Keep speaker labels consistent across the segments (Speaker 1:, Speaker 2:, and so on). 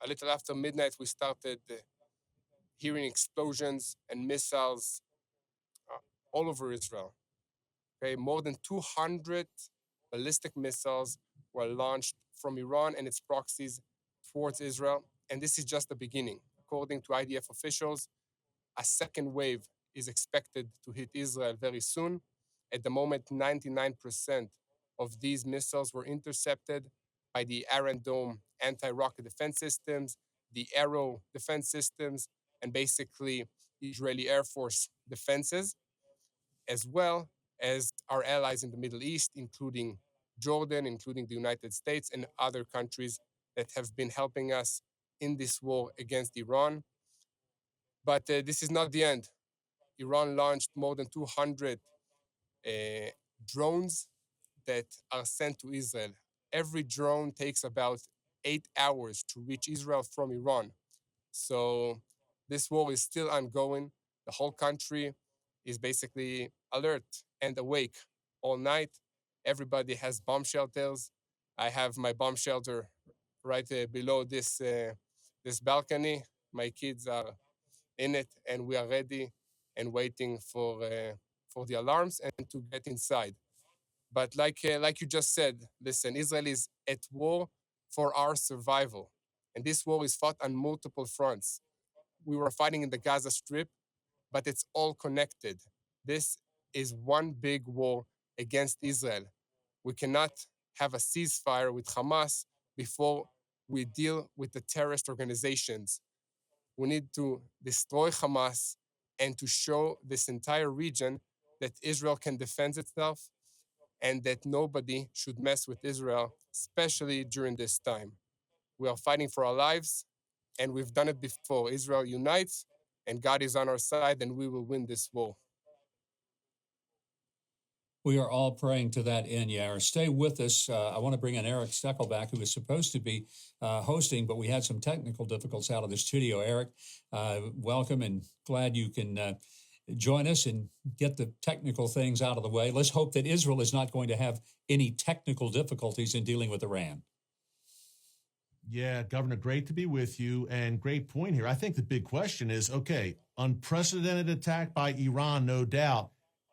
Speaker 1: a little after midnight, we started hearing explosions and missiles all over Israel. Okay, more than 200 ballistic missiles were launched from Iran and its proxies towards Israel, and this is just the beginning. According to IDF officials, a second wave is expected to hit Israel very soon. At the moment, 99% of these missiles were intercepted by the Iron Dome anti-rocket defense systems, the Arrow defense systems, and basically Israeli Air Force defenses, as well as our allies in the Middle East, including Jordan, including the United States, and other countries that have been helping us in this war against Iran. But this is not the end. Iran launched more than 200 drones that are sent to Israel. Every drone takes about 8 hours to reach Israel from Iran. So this war is still ongoing. The whole country is basically alert and awake all night. Everybody has bomb shelters. I have my bomb shelter right below this balcony. My kids are in it, and we are ready and waiting for the alarms and to get inside. But like you just said, listen, Israel is at war for our survival, and this war is fought on multiple fronts. We were fighting in the Gaza Strip, but it's all connected. This is one big war against Israel. We cannot have a ceasefire with Hamas before we deal with the terrorist organizations. We need to destroy Hamas and to show this entire region that Israel can defend itself and that nobody should mess with Israel, especially during this time. We are fighting for our lives, and we've done it before. Israel unites, and God is on our side, and we will win this war.
Speaker 2: We are all praying to that end, Yair. Stay with us. I want to bring in Erick Stakelbeck, who was supposed to be hosting, but we had some technical difficulties out of the studio. Erick, welcome, and glad you can join us and get the technical things out of the way. Let's hope that Israel is not going to have any technical difficulties in dealing with Iran.
Speaker 3: Yeah, Governor, great to be with you, and great point here. I think the big question is, okay, unprecedented attack by Iran, no doubt,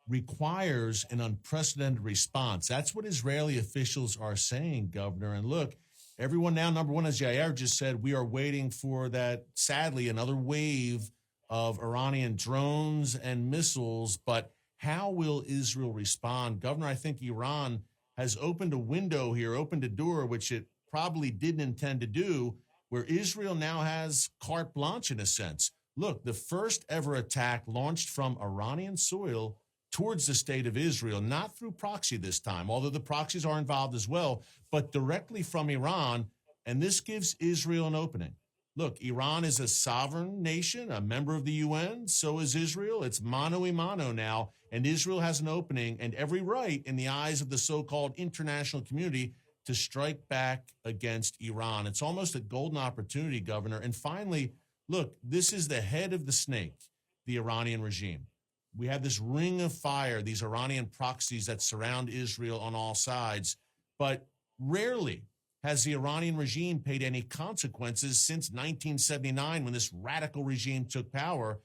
Speaker 3: requires an unprecedented response. That's what Israeli officials are saying, Governor. And look, everyone now, number one, as Yair just said, we are waiting for that, sadly, another wave of Iranian drones and missiles. But how will Israel respond? Governor, I think Iran has opened a window here, opened a door, which it probably didn't intend to do, where Israel now has carte blanche in a sense. Look, the first ever attack launched from Iranian soil towards the state of Israel, not through proxy this time, although the proxies are involved as well, but directly from Iran, and this gives Israel an opening. Look, Iran is a sovereign nation, a member of the UN, so is Israel. It's mano a mano now, and Israel has an opening and every right in the eyes of the so-called international community to strike back against Iran. It's almost a golden opportunity, Governor. And finally, look, this is the head of the snake, the Iranian regime. We have this ring of fire, these Iranian proxies that surround Israel on all sides, but rarely has the Iranian regime paid any consequences since 1979 when this radical regime took power.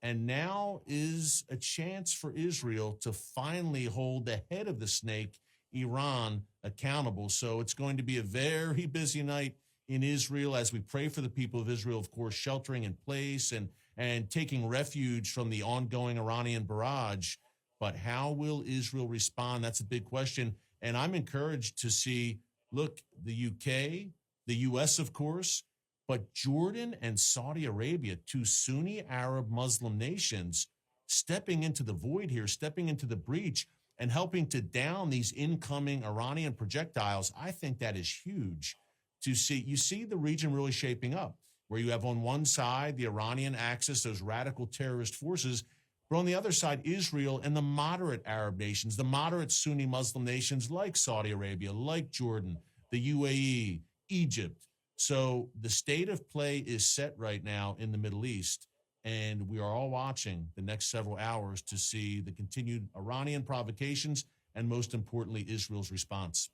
Speaker 3: And now is a chance for Israel to finally hold the head of the snake, Iran, accountable. So it's going to be a very busy night in Israel as we pray for the people of Israel, of course, sheltering in place and taking refuge from the ongoing Iranian barrage. But how will Israel respond? That's a big question. And I'm encouraged to see, look, the UK, the U.S., of course, but Jordan and Saudi Arabia, two Sunni Arab Muslim nations, stepping into the void here, stepping into the breach and helping to down these incoming Iranian projectiles. I think that is huge to see. You see the region really shaping up, where you have on one side the Iranian axis, those radical terrorist forces, but on the other side, Israel and the moderate Arab nations, the moderate Sunni Muslim nations like Saudi Arabia, like Jordan, the UAE, Egypt. So the state of play is set right now in the Middle East, and we are all watching the next several hours to see the continued Iranian provocations and, most importantly, Israel's response.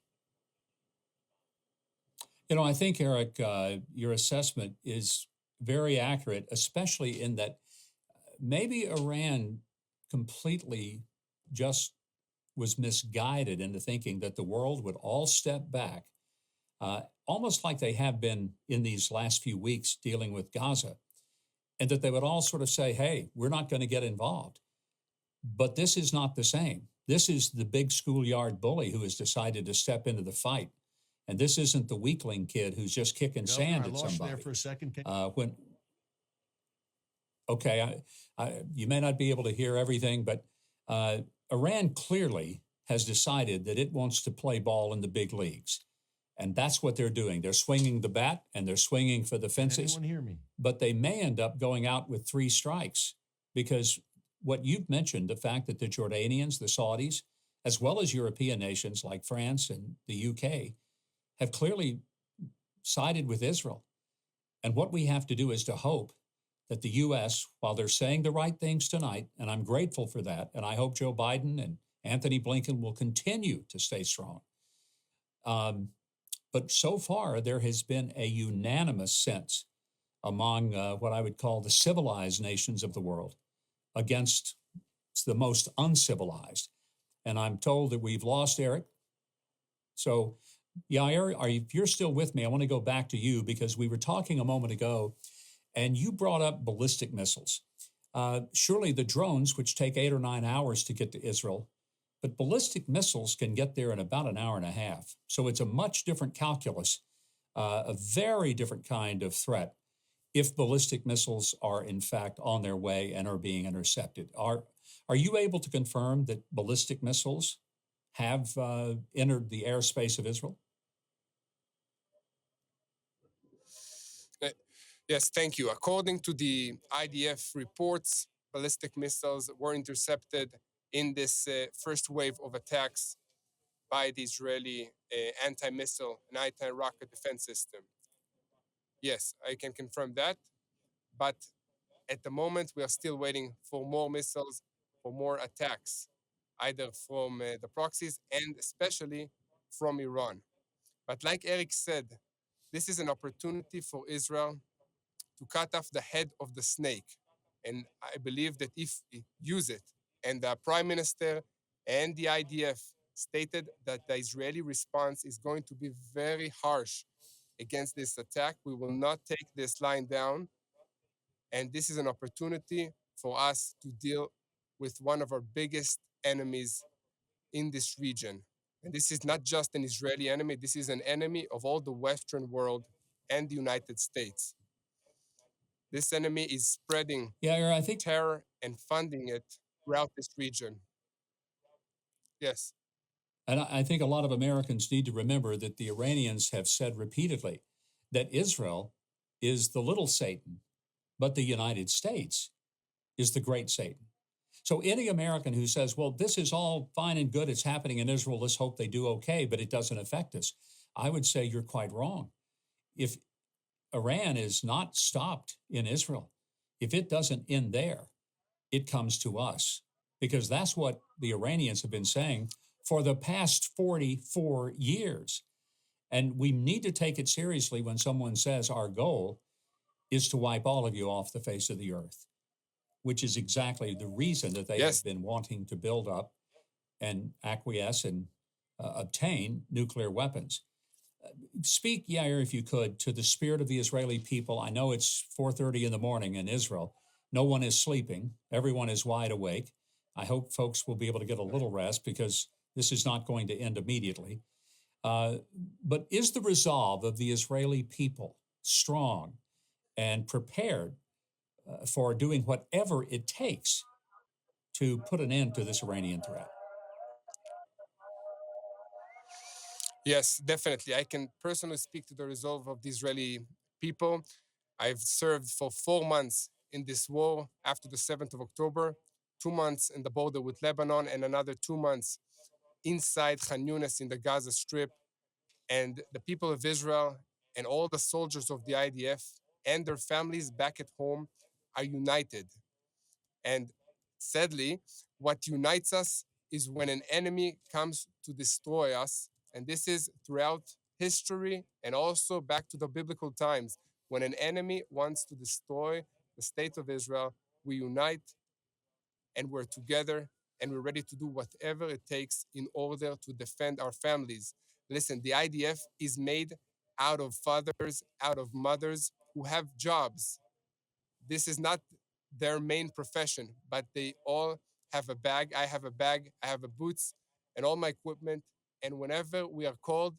Speaker 2: I think, Eric, your assessment is very accurate, especially in that maybe Iran completely just was misguided into thinking that the world would all step back, almost like they have been in these last few weeks dealing with Gaza, and that they would all sort of say, hey, we're not going to get involved. But this is not the same. This is the big schoolyard bully who has decided to step into the fight. And this isn't the weakling kid who's just kicking sand
Speaker 3: I
Speaker 2: at
Speaker 3: lost you
Speaker 2: somebody.
Speaker 3: there for a second.
Speaker 2: Okay, you may not be able to hear everything, but Iran clearly has decided that it wants to play ball in the big leagues. And that's what they're doing. They're swinging the bat and they're swinging for the fences.
Speaker 3: Can anyone hear me?
Speaker 2: But they may end up going out with 3 strikes because what you've mentioned, the fact that the Jordanians, the Saudis, as well as European nations like France and the UK, have clearly sided with Israel. And what we have to do is to hope that the U.S., while they're saying the right things tonight, and I'm grateful for that, and I hope Joe Biden and Anthony Blinken will continue to stay strong. But so far, there has been a unanimous sense among what I would call the civilized nations of the world against the most uncivilized. And I'm told that we've lost Eric. So, Yair, if you're still with me, I want to go back to you because we were talking a moment ago and you brought up ballistic missiles. Surely the drones, which take 8 or 9 hours to get to Israel, but ballistic missiles can get there in about an hour and a half. So it's a much different calculus, a very different kind of threat if ballistic missiles are in fact on their way and are being intercepted. Are you able to confirm that ballistic missiles have entered the airspace of Israel?
Speaker 1: Yes, thank you. According to the IDF reports, ballistic missiles were intercepted in this first wave of attacks by the Israeli anti-missile and anti-rocket defense system. Yes, I can confirm that. But at the moment, we are still waiting for more missiles, for more attacks, either from the proxies and especially from Iran. But like Eric said, this is an opportunity for Israel to cut off the head of the snake. And I believe that if we use it, and the Prime Minister and the IDF stated that the Israeli response is going to be very harsh against this attack, we will not take this line down. And this is an opportunity for us to deal with one of our biggest enemies in this region. And this is not just an Israeli enemy, this is an enemy of all the Western world and the United States. This enemy is spreading
Speaker 2: I think
Speaker 1: terror and funding it throughout this region. Yes.
Speaker 2: And I think a lot of Americans need to remember that the Iranians have said repeatedly that Israel is the little Satan, but the United States is the great Satan. So any American who says, well, this is all fine and good, it's happening in Israel, let's hope they do okay, but it doesn't affect us, I would say you're quite wrong. If Iran is not stopped in Israel, if it doesn't end there, it comes to us, because that's what the Iranians have been saying for the past 44 years. And we need to take it seriously when someone says our goal is to wipe all of you off the face of the earth, which is exactly the reason that they have been wanting to build up and acquiesce and obtain nuclear weapons. Speak, Yair, if you could, to the spirit of the Israeli people. I know it's 4:30 in the morning in Israel. No one is sleeping. Everyone is wide awake. I hope folks will be able to get a little rest because this is not going to end immediately. But is the resolve of the Israeli people strong and prepared for doing whatever it takes to put an end to this Iranian threat?
Speaker 1: Yes, definitely. I can personally speak to the resolve of the Israeli people. I've served for 4 months in this war after the 7th of October, 2 months in the border with Lebanon, and another 2 months inside Khan Yunis in the Gaza Strip. And the people of Israel and all the soldiers of the IDF and their families back at home are united. And sadly, what unites us is when an enemy comes to destroy us. And this is throughout history and also back to the biblical times. When an enemy wants to destroy the state of Israel, we unite and we're together and we're ready to do whatever it takes in order to defend our families. Listen, the IDF is made out of fathers, out of mothers who have jobs. This is not their main profession, but they all have a bag. I have a bag, I have a boots and all my equipment. And whenever we are called,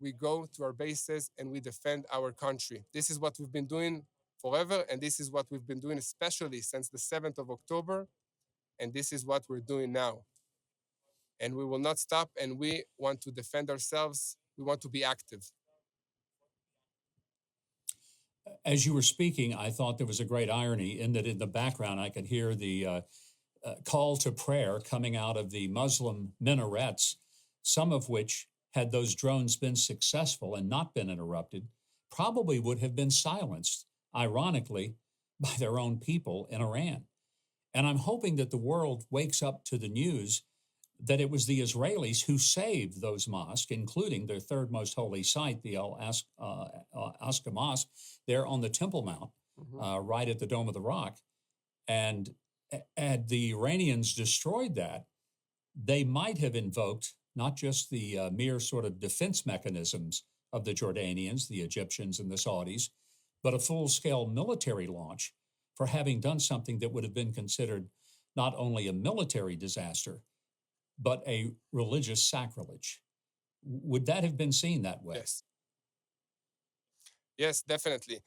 Speaker 1: we go to our bases and we defend our country. This is what we've been doing forever, and this is what we've been doing especially since the 7th of October, and this is what we're doing now. And we will not stop, and we want to defend ourselves. We want to be active.
Speaker 2: As you were speaking, I thought there was a great irony in that in the background I could hear the call to prayer coming out of the Muslim minarets, some of which, had those drones been successful and not been interrupted, probably would have been silenced, ironically, by their own people in Iran. And I'm hoping that the world wakes up to the news that it was the Israelis who saved those mosques, including their third most holy site, the Al-Aqsa Mosque, there on the Temple Mount, right at the Dome of the Rock. And had the Iranians destroyed that, they might have invoked not just the mere sort of defense mechanisms of the Jordanians, the Egyptians, and the Saudis, but a full-scale military launch for having done something that would have been considered not only a military disaster, but a religious sacrilege. Would that have been seen that way?
Speaker 1: Yes. Yes, definitely.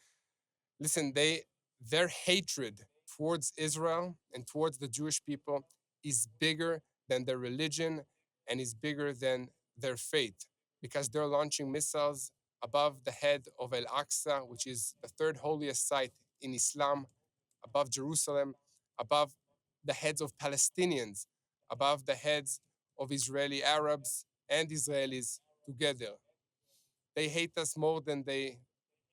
Speaker 1: Listen, their hatred towards Israel and towards the Jewish people is bigger than their religion and is bigger than their faith, because they're launching missiles above the head of Al-Aqsa, which is the third holiest site in Islam, above Jerusalem, above the heads of Palestinians, above the heads of Israeli Arabs and Israelis together. They hate us more than they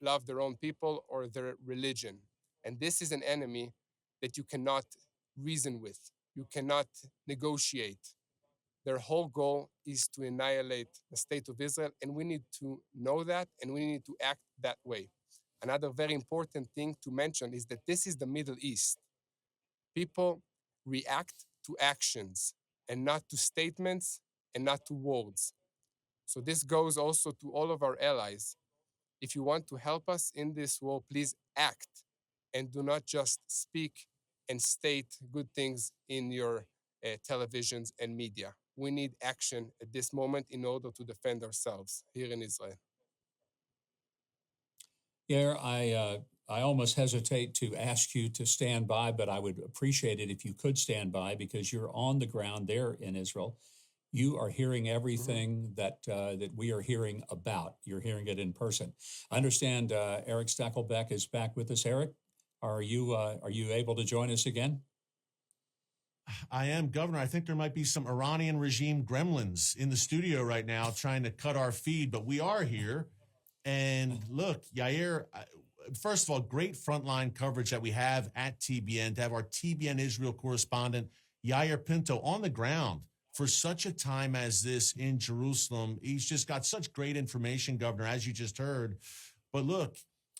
Speaker 1: love their own people or their religion. And this is an enemy that you cannot reason with. You cannot negotiate. Their whole goal is to annihilate the state of Israel, and we need to know that, and we need to act that way. Another very important thing to mention is that this is the Middle East. People react to actions and not to statements and not to words. So this goes also to all of our allies. If you want to help us in this war, please act and do not just speak and state good things in your televisions and media. We need action at this moment in order to defend ourselves here in Israel.
Speaker 2: Yeah, I almost hesitate to ask you to stand by, but I would appreciate it if you could stand by, because you're on the ground there in Israel. You are hearing everything that we are hearing about. You're hearing it in person. I understand Erick Stakelbeck is back with us. Erick, are you able to join us again?
Speaker 3: I am, Governor. I think there might be some Iranian regime gremlins in the studio right now trying to cut our feed, but we are here. And look, Yair, first of all, great frontline coverage that we have at TBN, to have our TBN Israel correspondent, Yair Pinto, on the ground for such a time as this in Jerusalem. He's just got such great information, Governor, as you just heard. But look,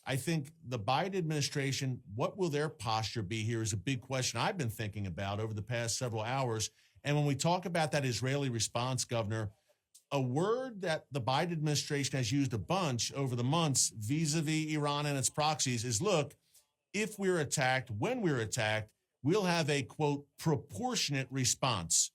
Speaker 3: I think the Biden administration, what will their posture be here is a big question I've been thinking about over the past several hours. And when we talk about that Israeli response, Governor, a word that the Biden administration has used a bunch over the months vis-a-vis Iran and its proxies is, look, if we're attacked, when we're attacked, we'll have a, quote, proportionate response.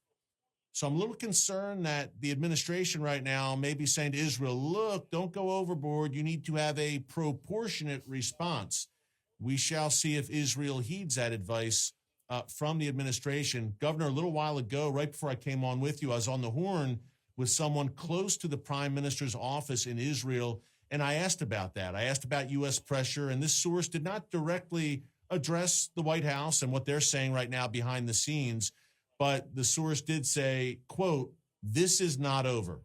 Speaker 3: So I'm a little concerned that the administration right now may be saying to Israel, look, don't go overboard. You need to have a proportionate response. We shall see if Israel heeds that advice from the administration. Governor, a little while ago, right before I came on with you, I was on the horn with someone close to the prime minister's office in Israel, and I asked about that. I asked about U.S. pressure, and this source did not directly address the White House and what they're saying right now behind the scenes. But the source did say, quote, this is not over.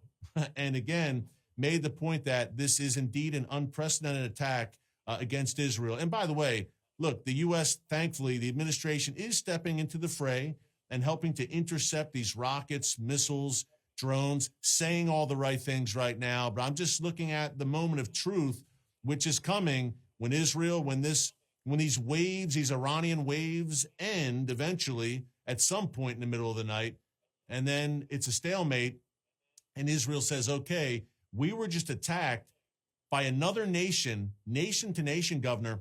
Speaker 3: And again, made the point that this is indeed an unprecedented attack against Israel. And by the way, look, the U.S., thankfully, the administration is stepping into the fray and helping to intercept these rockets, missiles drones, saying all the right things right now. But I'm just looking at the moment of truth, which is coming when Israel, when these waves, these Iranian waves end eventually at some point in the middle of the night, and then it's a stalemate, and Israel says, okay, we were just attacked by another nation to nation, governor,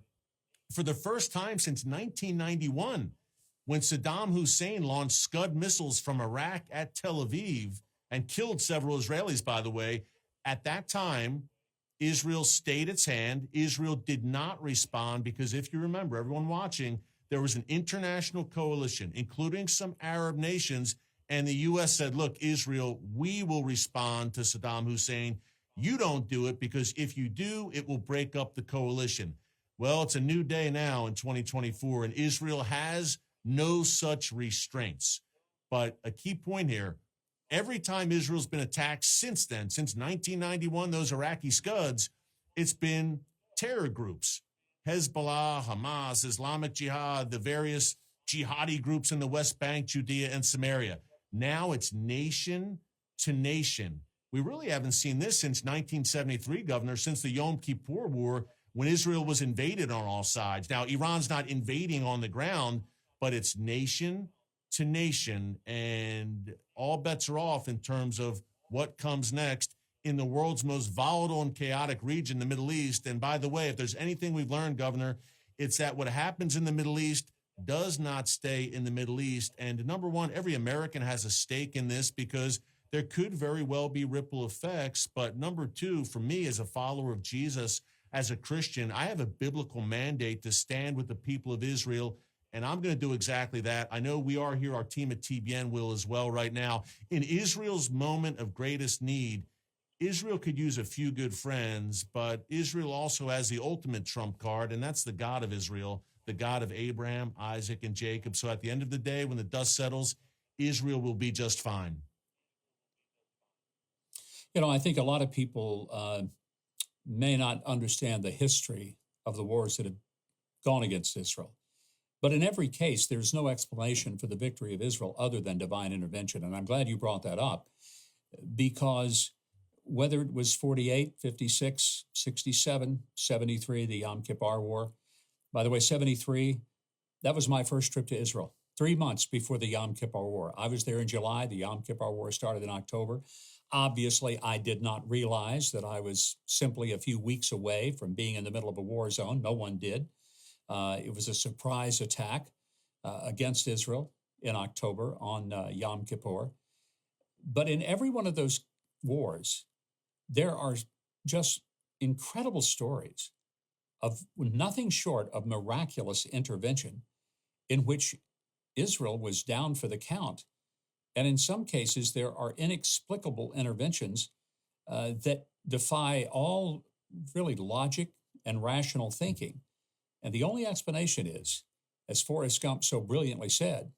Speaker 3: for the first time since 1991, when Saddam Hussein launched Scud missiles from Iraq at Tel Aviv and killed several Israelis, by the way. At that time, Israel stayed its hand. Israel did not respond because, if you remember, everyone watching, there was an international coalition, including some Arab nations, and the U.S. said, look, Israel, we will respond to Saddam Hussein. You don't do it, because if you do, it will break up the coalition. Well, it's a new day now in 2024, and Israel has no such restraints. But a key point here, every time Israel's been attacked since then, since 1991, those Iraqi Scuds, it's been terror groups. Hezbollah, Hamas, Islamic Jihad, the various jihadi groups in the West Bank, Judea, and Samaria. Now it's nation to nation. We really haven't seen this since 1973, Governor, since the Yom Kippur War, when Israel was invaded on all sides. Now, Iran's not invading on the ground, but it's nation to nation, and all bets are off in terms of what comes next in the world's most volatile and chaotic region, the Middle East. And by the way, if there's anything we've learned, Governor, it's that what happens in the Middle East does not stay in the Middle East. And number one, every American has a stake in this, because there could very well be ripple effects. But number two, for me as a follower of Jesus, as a Christian, I have a biblical mandate to stand with the people of Israel, and I'm going to do exactly that. I know we are here, our team at TBN will as well right now. In Israel's moment of greatest need, Israel could use a few good friends, but Israel also has the ultimate trump card, and that's the God of Israel, the God of Abraham, Isaac, and Jacob. So at the end of the day, when the dust settles, Israel will be just fine.
Speaker 2: You know, I think a lot of people may not understand the history of the wars that have gone against Israel. But in every case, there's no explanation for the victory of Israel other than divine intervention. And I'm glad you brought that up, because whether it was 48, 56, 67, 73, the Yom Kippur War. By the way, 73, that was my first trip to Israel, 3 months before the Yom Kippur War. I was there in July. The Yom Kippur War started in October. Obviously, I did not realize that I was simply a few weeks away from being in the middle of a war zone. No one did. It was a surprise attack against Israel in October on Yom Kippur. But in every one of those wars, there are just incredible stories of nothing short of miraculous intervention in which Israel was down for the count. And in some cases, there are inexplicable interventions that defy all really logic and rational thinking. And the only explanation is, as Forrest Gump so brilliantly said,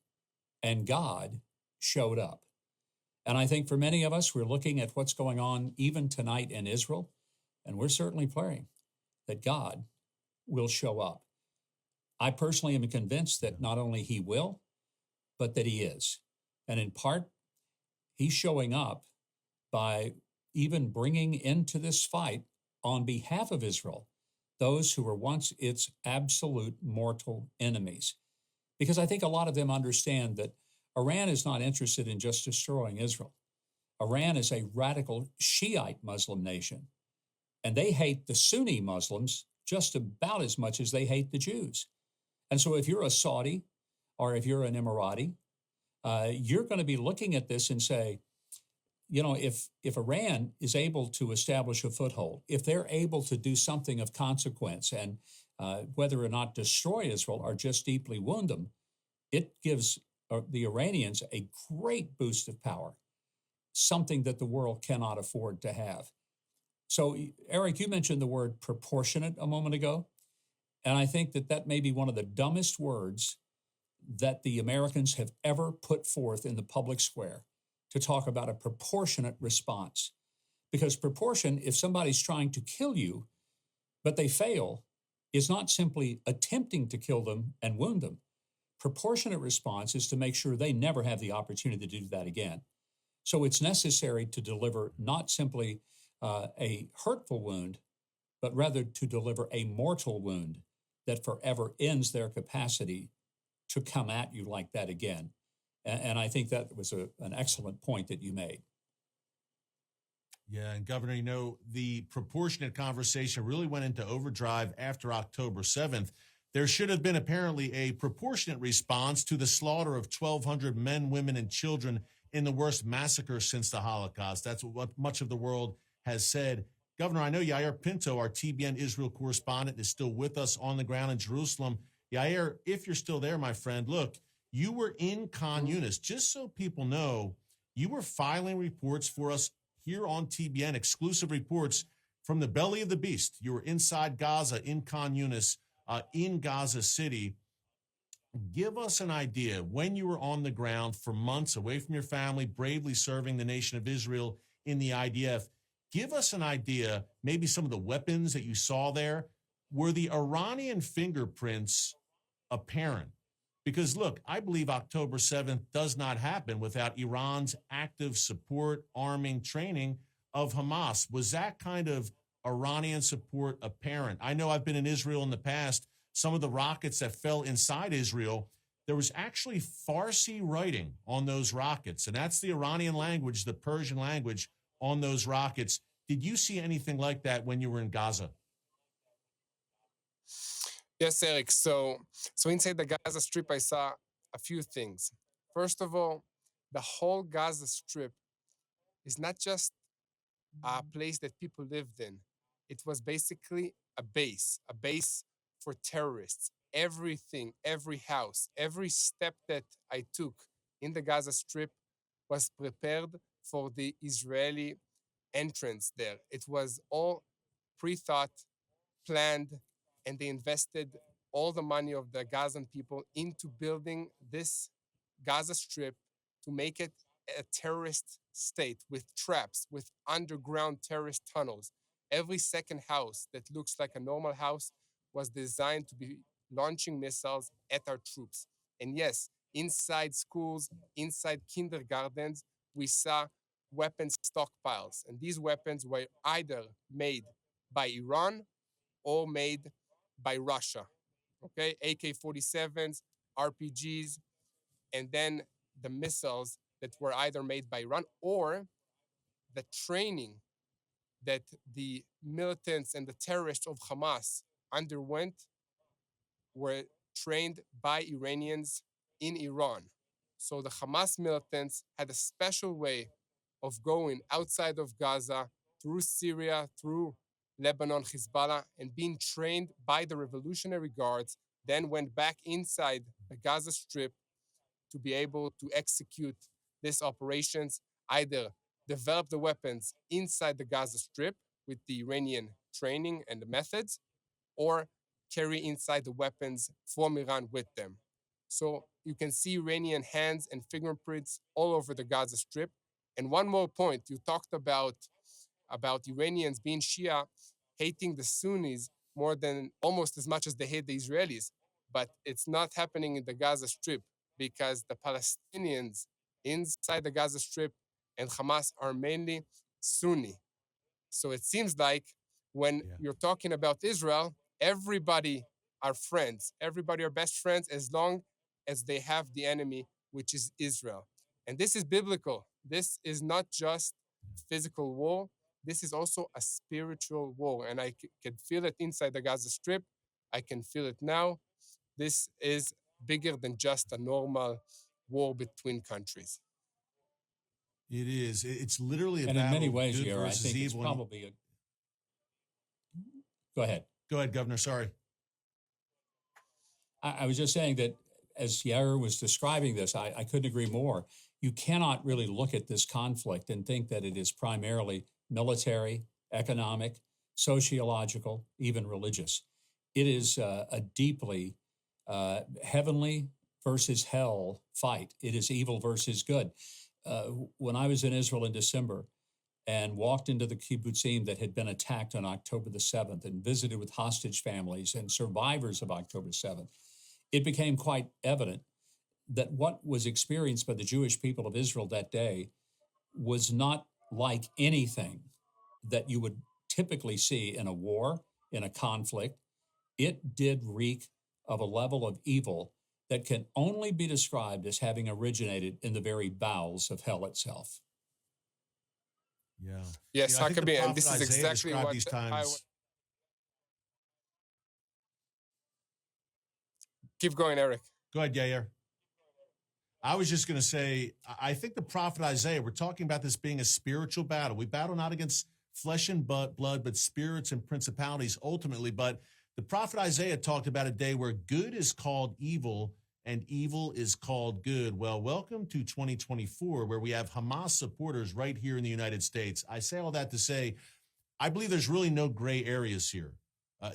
Speaker 2: and God showed up. And I think for many of us, we're looking at what's going on even tonight in Israel, and we're certainly praying that God will show up. I personally am convinced that not only he will, but that he is. And in part, he's showing up by even bringing into this fight on behalf of Israel those who were once its absolute mortal enemies. Because I think a lot of them understand that Iran is not interested in just destroying Israel. Iran is a radical Shiite Muslim nation, and they hate the Sunni Muslims just about as much as they hate the Jews. And so if you're a Saudi or if you're an Emirati, you're going to be looking at this and say, you know, if Iran is able to establish a foothold, if they're able to do something of consequence, and whether or not destroy Israel or just deeply wound them, it gives the Iranians a great boost of power, something that the world cannot afford to have. So, Eric, you mentioned the word proportionate a moment ago, and I think that that may be one of the dumbest words that the Americans have ever put forth in the public square, to talk about a proportionate response. Because proportion, if somebody's trying to kill you, but they fail, is not simply attempting to kill them and wound them. Proportionate response is to make sure they never have the opportunity to do that again. So it's necessary to deliver not simply a hurtful wound, but rather to deliver a mortal wound that forever ends their capacity to come at you like that again. And I think that was an excellent point that you made.
Speaker 3: Yeah, and Governor, the proportionate conversation really went into overdrive after October 7th. There should have been apparently a proportionate response to the slaughter of 1,200 men, women, and children in the worst massacre since the Holocaust. That's what much of the world has said. Governor, I know Yair Pinto, our TBN Israel correspondent, is still with us on the ground in Jerusalem. Yair, if you're still there, my friend, look, you were in Khan Yunis. Just so people know, you were filing reports for us here on TBN, exclusive reports from the belly of the beast. You were inside Gaza, in Khan Yunis, in Gaza City. Give us an idea, when you were on the ground for months away from your family, bravely serving the nation of Israel in the IDF, give us an idea, maybe some of the weapons that you saw there. Were the Iranian fingerprints apparent? Because, look, I believe October 7th does not happen without Iran's active support, arming, training of Hamas. Was that kind of Iranian support apparent? I know I've been in Israel in the past. Some of the rockets that fell inside Israel, there was actually Farsi writing on those rockets. And that's the Iranian language, the Persian language on those rockets. Did you see anything like that when you were in Gaza?
Speaker 1: Yes, Eric. So inside the Gaza Strip, I saw a few things. First of all, the whole Gaza Strip is not just a place that people lived in. It was basically a base for terrorists. Everything, every house, every step that I took in the Gaza Strip was prepared for the Israeli entrance there. It was all pre-thought, planned, and they invested all the money of the Gazan people into building this Gaza Strip to make it a terrorist state with traps, with underground terrorist tunnels. Every second house that looks like a normal house was designed to be launching missiles at our troops. And yes, inside schools, inside kindergartens, we saw weapons stockpiles. And these weapons were either made by Iran or made by Russia. Okay, AK-47s, RPGs, and then the missiles that were either made by Iran or the training that the militants and the terrorists of Hamas underwent were trained by Iranians in Iran. So the Hamas militants had a special way of going outside of Gaza, through Syria, through Lebanon, Hezbollah, and being trained by the Revolutionary Guards, then went back inside the Gaza Strip to be able to execute these operations, either develop the weapons inside the Gaza Strip with the Iranian training and the methods, or carry inside the weapons from Iran with them. So you can see Iranian hands and fingerprints all over the Gaza Strip. And one more point, you talked about Iranians being Shia, hating the Sunnis more than almost as much as they hate the Israelis. But it's not happening in the Gaza Strip because the Palestinians inside the Gaza Strip and Hamas are mainly Sunni. So it seems like when you're talking about Israel, everybody are friends. Everybody are best friends as long as they have the enemy, which is Israel. And this is biblical. This is not just physical war. This is also a spiritual war. And I can feel it inside the Gaza Strip. I can feel it now. This is bigger than just a normal war between countries.
Speaker 3: It is. It's literally a
Speaker 2: and
Speaker 3: battle
Speaker 2: in many ways,
Speaker 3: of good
Speaker 2: I
Speaker 3: versus
Speaker 2: think it's
Speaker 3: evil.
Speaker 2: probably a. Go ahead.
Speaker 3: Go ahead, Governor. Sorry.
Speaker 2: I was just saying that as Yair was describing this, I couldn't agree more. You cannot really look at this conflict and think that it is primarily military, economic, sociological, even religious. It is a deeply heavenly versus hell fight. It is evil versus good. When I was in Israel in December and walked into the kibbutzim that had been attacked on October the 7th and visited with hostage families and survivors of October 7th, it became quite evident that what was experienced by the Jewish people of Israel that day was not like anything that you would typically see in a war, in a conflict. It did reek of a level of evil that can only be described as having originated in the very bowels of hell itself.
Speaker 3: Yeah.
Speaker 1: Yes,
Speaker 3: I think the
Speaker 1: Huckabee, and
Speaker 3: prophet
Speaker 1: this is
Speaker 3: Isaiah
Speaker 1: exactly
Speaker 3: described
Speaker 1: what
Speaker 3: these
Speaker 1: I
Speaker 3: times.
Speaker 1: keep going, Eric.
Speaker 3: Go ahead, Yair. I was just going to say, I think the prophet Isaiah, we're talking about this being a spiritual battle. We battle not against flesh and blood, but spirits and principalities ultimately. But the prophet Isaiah talked about a day where good is called evil and evil is called good. Well, welcome to 2024, where we have Hamas supporters right here in the United States. I say all that to say, I believe there's really no gray areas here.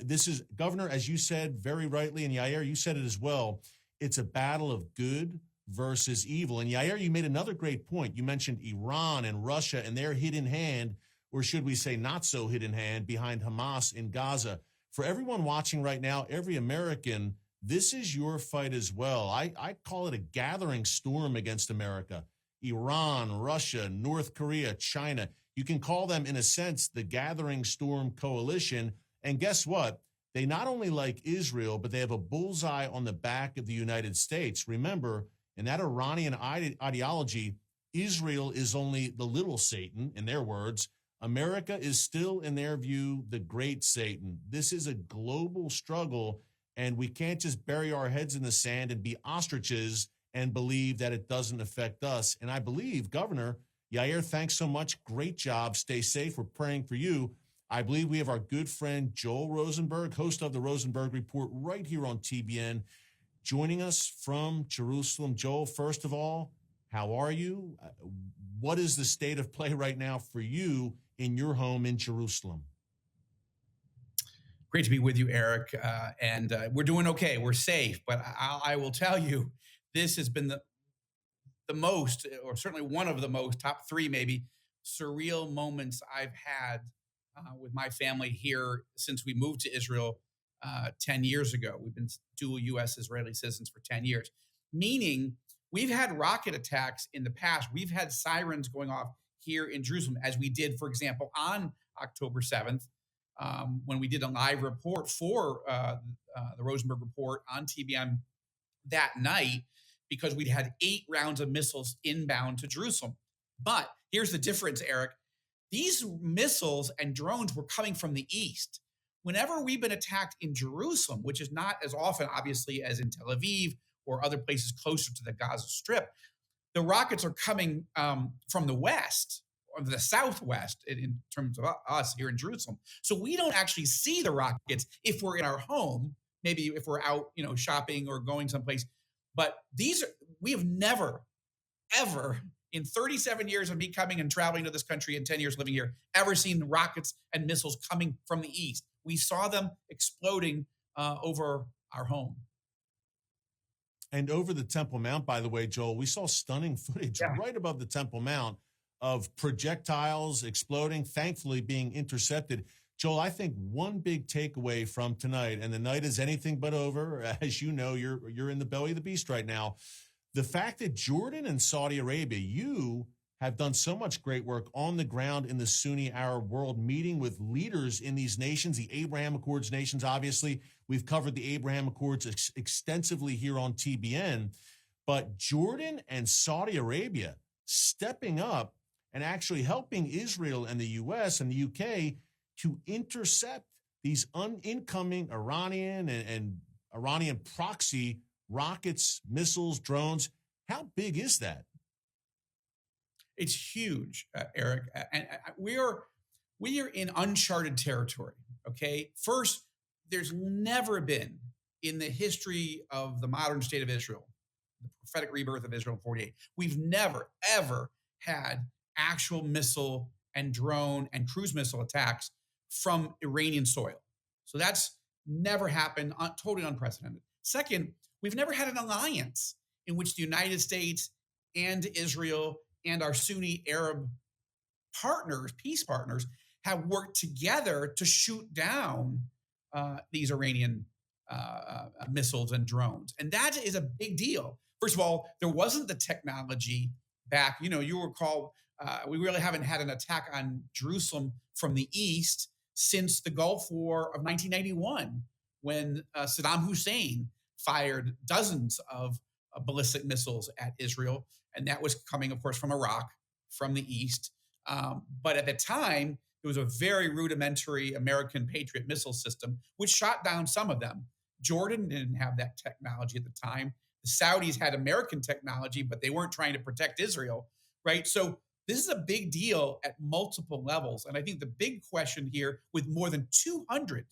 Speaker 3: This is, Governor, as you said very rightly, and Yair, you said it as well, it's a battle of good versus evil. And Yair, you made another great point. You mentioned Iran and Russia and their hidden hand, or should we say not so hidden hand, behind Hamas in Gaza. For everyone watching right now, every American, this is your fight as well. I call it a gathering storm against America. Iran, Russia, North Korea, China. You can call them, in a sense, the Gathering Storm Coalition. And guess what? They not only like Israel, but they have a bullseye on the back of the United States. Remember, in that Iranian ideology, Israel is only the little Satan, in their words. America is still, in their view, the great Satan. This is a global struggle, and we can't just bury our heads in the sand and be ostriches and believe that it doesn't affect us. And I believe, Governor, Yair, thanks so much. Great job. Stay safe. We're praying for you. I believe we have our good friend Joel Rosenberg, host of the Rosenberg Report, right here on TBN, joining us from Jerusalem. Joel, first of all, how are you? What is the state of play right now for you in your home in Jerusalem?
Speaker 4: Great to be with you, Eric. And we're doing okay. We're safe. But I will tell you, this has been the most, or certainly one of the most, top three maybe, surreal moments I've had with my family here since we moved to Israel 10 years ago. We've been dual U.S. Israeli citizens for 10 years, meaning we've had rocket attacks in the past. We've had sirens going off here in Jerusalem, as we did, for example, on October 7th, when we did a live report for the Rosenberg Report on TBN that night, because we'd had 8 rounds of missiles inbound to Jerusalem. But here's the difference, Eric. These missiles and drones were coming from the east. Whenever we've been attacked in Jerusalem, which is not as often, obviously, as in Tel Aviv or other places closer to the Gaza Strip, the rockets are coming from the west or the southwest in terms of us here in Jerusalem. So we don't actually see the rockets if we're in our home, maybe if we're out, shopping or going someplace. But we have never, ever, in 37 years of me coming and traveling to this country and 10 years living here, ever seen rockets and missiles coming from the east. We saw them exploding over our home.
Speaker 3: And over the Temple Mount, by the way, Joel, we saw stunning footage right above the Temple Mount of projectiles exploding, thankfully being intercepted. Joel, I think one big takeaway from tonight, and the night is anything but over. As you know, you're in the belly of the beast right now. The fact that Jordan and Saudi Arabia, you have done so much great work on the ground in the Sunni Arab world, meeting with leaders in these nations, the Abraham Accords nations, obviously. We've covered the Abraham Accords extensively here on TBN. But Jordan and Saudi Arabia stepping up and actually helping Israel and the U.S. and the U.K. to intercept these incoming Iranian and Iranian proxy rockets, missiles, drones. How big is that?
Speaker 4: It's huge, Eric. And we are in uncharted territory, okay? First, there's never been in the history of the modern state of Israel, the prophetic rebirth of Israel in 48, we've never, ever had actual missile and drone and cruise missile attacks from Iranian soil. So that's never happened, totally unprecedented. Second, we've never had an alliance in which the United States and Israel and our Sunni Arab partners, peace partners, have worked together to shoot down these Iranian missiles and drones. And that is a big deal. First of all, there wasn't the technology back, you recall We really haven't had an attack on Jerusalem from the east since the Gulf War of 1991, when Saddam Hussein fired dozens of ballistic missiles at Israel. And that was coming, of course, from Iraq, from the east. But at the time, it was a very rudimentary American Patriot missile system, which shot down some of them. Jordan didn't have that technology at the time. The Saudis had American technology, but they weren't trying to protect Israel, right? So this is a big deal at multiple levels. And I think the big question here, with more than 200,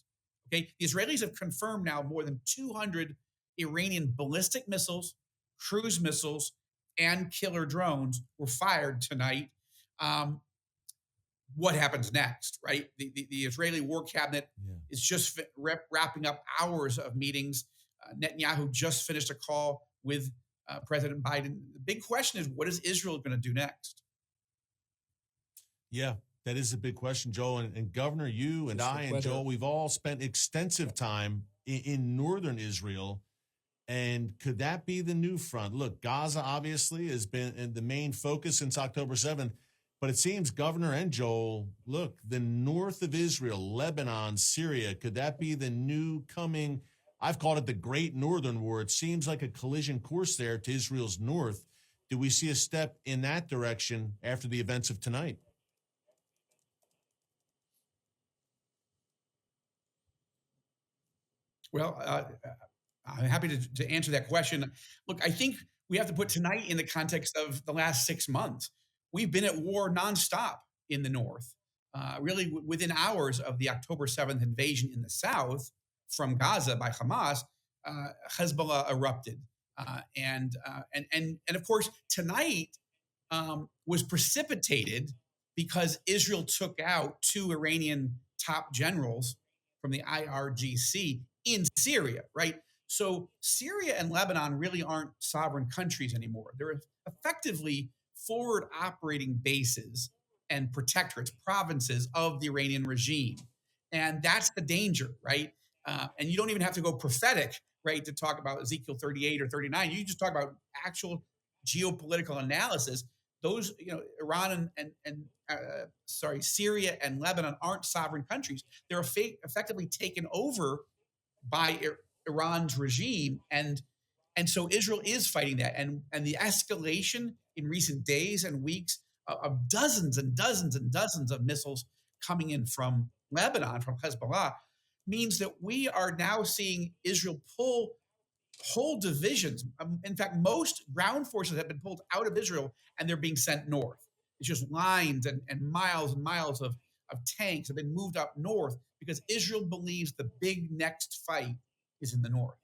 Speaker 4: okay, the Israelis have confirmed now more than 200 Iranian ballistic missiles, cruise missiles, and killer drones were fired tonight. What happens next, right? The Israeli war cabinet is just wrapping up hours of meetings. Netanyahu just finished a call with President Biden. The big question is, what is Israel going to do next?
Speaker 3: Yeah, that is a big question, Joel. And Governor, you and I and Joel, we've all spent extensive time in northern Israel. And could that be the new front? Look, Gaza obviously has been the main focus since October 7th. But it seems, Governor and Joel, look, the north of Israel, Lebanon, Syria, could that be the new coming? I've called it the Great Northern War. It seems like a collision course there to Israel's north. Do we see a step in that direction after the events of tonight?
Speaker 4: Well, I'm happy to answer that question. Look, I think we have to put tonight in the context of the last 6 months. We've been at war nonstop in the north. Really, within hours of the October 7th invasion in the south from Gaza by Hamas, Hezbollah erupted, and of course tonight was precipitated because Israel took out 2 Iranian top generals from the IRGC in Syria, right? So Syria and Lebanon really aren't sovereign countries anymore. They're effectively forward operating bases and protectorates, provinces of the Iranian regime. And that's the danger, right? And you don't even have to go prophetic, right, to talk about Ezekiel 38 or 39. You just talk about actual geopolitical analysis. Those, Iran and Syria and Lebanon aren't sovereign countries. They're effectively taken over by Iran's regime, and so Israel is fighting that, and the escalation in recent days and weeks of dozens and dozens and dozens of missiles coming in from Lebanon, from Hezbollah, means that we are now seeing Israel pull whole divisions. In fact, most ground forces have been pulled out of Israel and they're being sent north. It's just lines and miles of tanks have been moved up north because Israel believes the big next fight is in the north.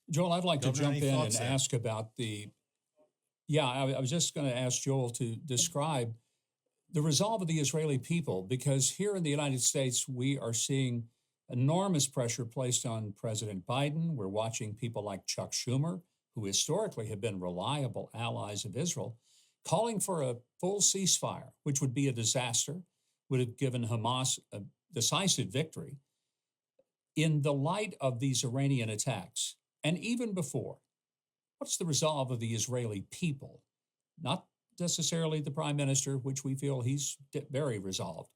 Speaker 2: Joel, I'd like
Speaker 3: Governor,
Speaker 2: to jump in and ask about I was just going to ask Joel to describe the resolve of the Israeli people, because here in the United States, we are seeing enormous pressure placed on President Biden. We're watching people like Chuck Schumer, who historically have been reliable allies of Israel, calling for a full ceasefire, which would be a disaster, would have given Hamas a decisive victory. In the light of these Iranian attacks, and even before, what's the resolve of the Israeli people? Not necessarily the prime minister, which we feel he's very resolved,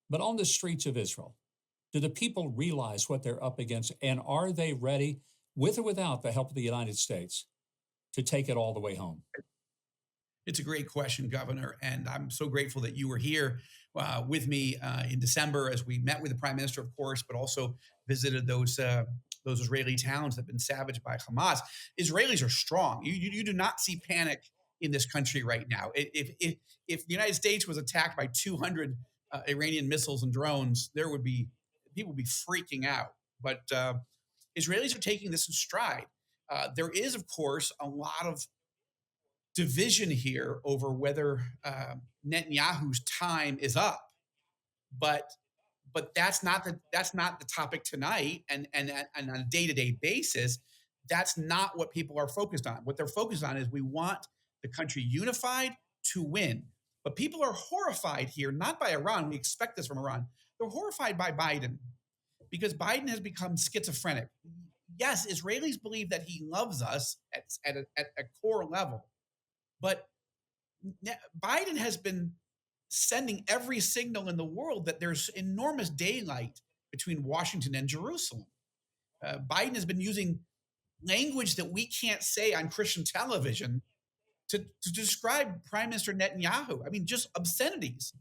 Speaker 2: but on the streets of Israel. Do the people realize what they're up against, and are they ready, with or without the help of the United States, to take it all the way home?
Speaker 4: It's a great question, Governor, and I'm so grateful that you were here with me in December as we met with the Prime Minister, of course, but also visited those Israeli towns that have been savaged by Hamas. Israelis are strong. You do not see panic in this country right now. If the United States was attacked by 200 Iranian missiles and drones, people would be freaking out. But Israelis are taking this in stride. There is, of course, a lot of division here over whether Netanyahu's time is up, but that's not the topic tonight, and on a day-to-day basis, that's not what people are focused on. What they're focused on is we want the country unified to win. But people are horrified here, not by Iran. We expect this from Iran. They're horrified by Biden because Biden has become schizophrenic. Yes, Israelis believe that he loves us at a core level. But Biden has been sending every signal in the world that there's enormous daylight between Washington and Jerusalem. Biden has been using language that we can't say on Christian television to describe Prime Minister Netanyahu. I mean, just obscenities.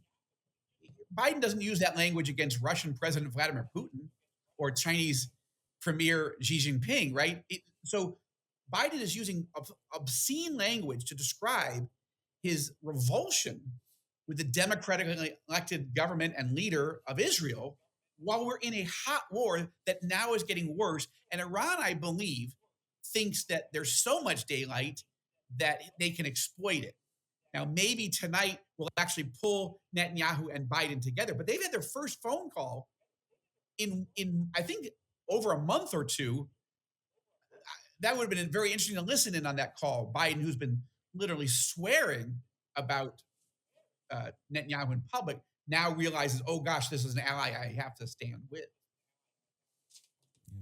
Speaker 4: Biden doesn't use that language against Russian President Vladimir Putin or Chinese Premier Xi Jinping, right? So Biden is using obscene language to describe his revulsion with the democratically elected government and leader of Israel while we're in a hot war that now is getting worse. And Iran, I believe, thinks that there's so much daylight that they can exploit it. Now, maybe tonight will actually pull Netanyahu and Biden together, but they've had their first phone call in I think over a month or two. That would have been very interesting to listen in on that call. Biden, who's been literally swearing about Netanyahu in public, now realizes, oh gosh, this is an ally I have to stand with.
Speaker 3: Yeah.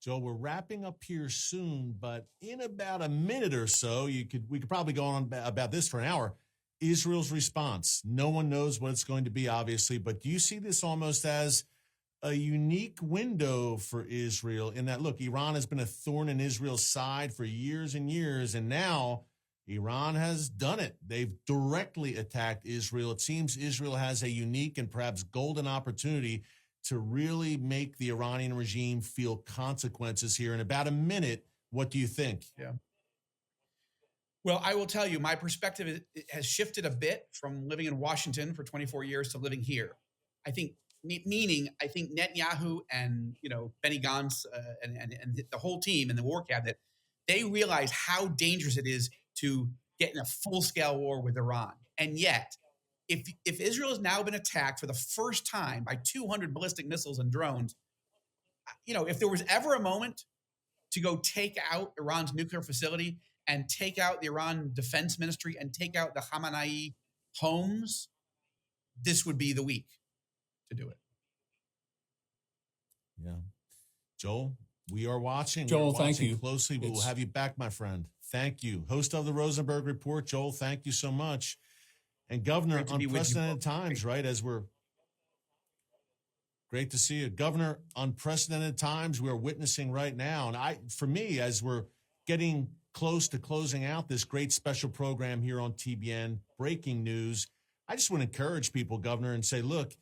Speaker 3: Joel, we're wrapping up here soon, but in about a minute or so, we could probably go on about this for an hour. Israel's response. No one knows what it's going to be, obviously, but do you see this almost as a unique window for Israel in that, look, Iran has been a thorn in Israel's side for years and years, and now Iran has done it. They've directly attacked Israel. It seems Israel has a unique and perhaps golden opportunity to really make the Iranian regime feel consequences here. In about a minute, what do you think?
Speaker 4: Yeah. Well, I will tell you, my perspective has shifted a bit from living in Washington for 24 years to living here. I think, meaning I think Netanyahu and Benny Gantz and the whole team and the war cabinet, they realize how dangerous it is to get in a full-scale war with Iran. And yet, if Israel has now been attacked for the first time by 200 ballistic missiles and drones, if there was ever a moment to go take out Iran's nuclear facility and take out the Iran Defense Ministry and take out the Khamenei homes, this would be the week to do it.
Speaker 3: Yeah. Joel, we are watching.
Speaker 2: Joel,
Speaker 3: We're watching
Speaker 2: thank you
Speaker 3: closely. We will have you back, my friend. Thank you. Host of the Rosenberg Report, Joel, thank you so much. And Governor, unprecedented times, right? Great to see you. Governor, unprecedented times we're witnessing right now. And for me, as we're getting close to closing out this great special program here on TBN, breaking news, I just want to encourage people, Governor, and say, look,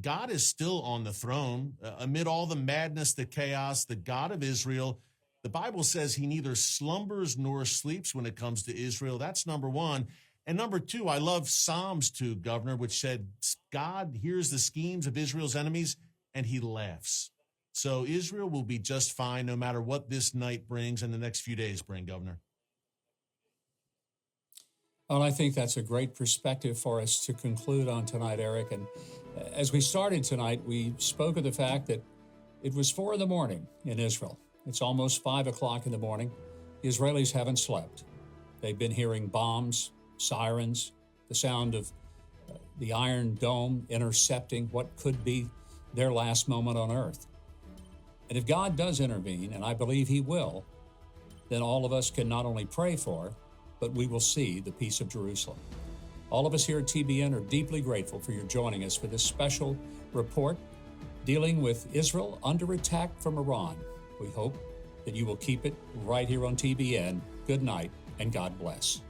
Speaker 3: God is still on the throne. Amid all the madness, the chaos, the God of Israel, the Bible says he neither slumbers nor sleeps when it comes to Israel. That's number one. And number two, I love Psalms 2, Governor, which said, God hears the schemes of Israel's enemies and he laughs. So Israel will be just fine no matter what this night brings and the next few days bring, Governor.
Speaker 2: Well, I think that's a great perspective for us to conclude on tonight, Eric. And as we started tonight, we spoke of the fact that it was 4 a.m. in Israel. It's almost 5 o'clock in the morning. The Israelis haven't slept. They've been hearing bombs, sirens, the sound of the Iron Dome intercepting what could be their last moment on earth. And if God does intervene, and I believe he will, then all of us can not only pray for, but we will see the peace of Jerusalem. All of us here at TBN are deeply grateful for your joining us for this special report dealing with Israel under attack from Iran. We hope that you will keep it right here on TBN. Good night, and God bless.